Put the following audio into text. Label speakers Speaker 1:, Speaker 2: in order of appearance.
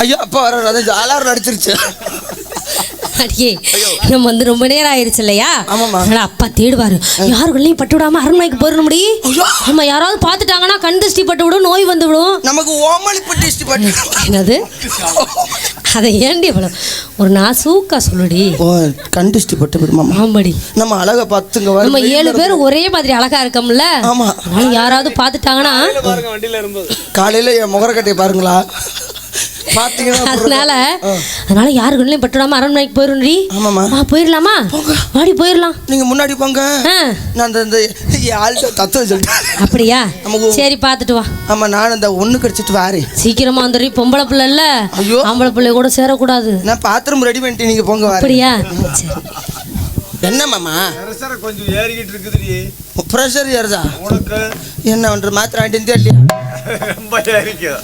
Speaker 1: ஐயோ அப்பா வர்றாரு. அதான் அலாரம் அடிச்சிருச்சு.
Speaker 2: அடியே நம்ம வந்து ரொம்ப நேரம் ஆயிடுச்சு இல்லையா?
Speaker 1: ஆமாம்மா.
Speaker 2: அதனால அப்பா தேடுவாரு. யாருக்குள்ளேயும் பட்டு விடாம அரண்மனைக்கு போயிட முடியும். ஆமா, யாராவது பார்த்துட்டாங்கன்னா கண் திருஷ்டி பட்டு விடும், நோய் வந்து விடும்.
Speaker 1: நமக்கு ஓமளி பட்டு பட்டு.
Speaker 2: என்னது? அதை ஏண்டி இவ்வளவு ஒரு நாசூக்கா சொல்லுடி.
Speaker 1: ஓ கண்டிஷ்டி பட்டு விடுமா?
Speaker 2: ஆமாடி.
Speaker 1: நம்ம அழகா பார்த்துங்க.
Speaker 2: நம்ம 7 பேர் ஒரே மாதிரி அழகா இருக்கோம்ல.
Speaker 1: ஆமா.
Speaker 2: யாராவது பார்த்துட்டாங்கன்னா
Speaker 1: காலையில என் முகரக்கட்டையை பாருங்களா
Speaker 2: அதனால யாருக்குள்ளேயும் பட்டுடாம அரண்மனைக்கு போயிடும்டி.
Speaker 1: ஆமாம்மா.
Speaker 2: போயிடலாமா? வாடி போயிடலாம்.
Speaker 1: நீங்க முன்னாடி போங்க. நான் அந்த தத்துவம் சொல்லிட்டேன்.
Speaker 2: அப்படியா? சரி பார்த்துட்டு வா.
Speaker 1: ஆமா நான் அந்த ஒண்ணு கடிச்சிட்டு வாரேன்.
Speaker 2: சீக்கிரமா வந்துடுறீ. பொம்பளை பிள்ளை இல்ல.
Speaker 1: ஐயோ
Speaker 2: ஆம்பளை பிள்ளை கூட சேரக்கூடாது.
Speaker 1: நான் பாத்திரம் ரெடி பண்ணிட்டு நீங்க போங்க.
Speaker 2: அப்படியா?
Speaker 1: என்ன மாமா
Speaker 3: கொஞ்சம் ஏறிக்கிட்டு இருக்குதுடி.
Speaker 1: பிரஷர் ஏறுதா?
Speaker 3: உனக்கு
Speaker 1: என்ன பண்ற? மாத்திரம் ஆயிட்டு இல்லையா?
Speaker 3: ரொம்ப ஏறிக்கும்.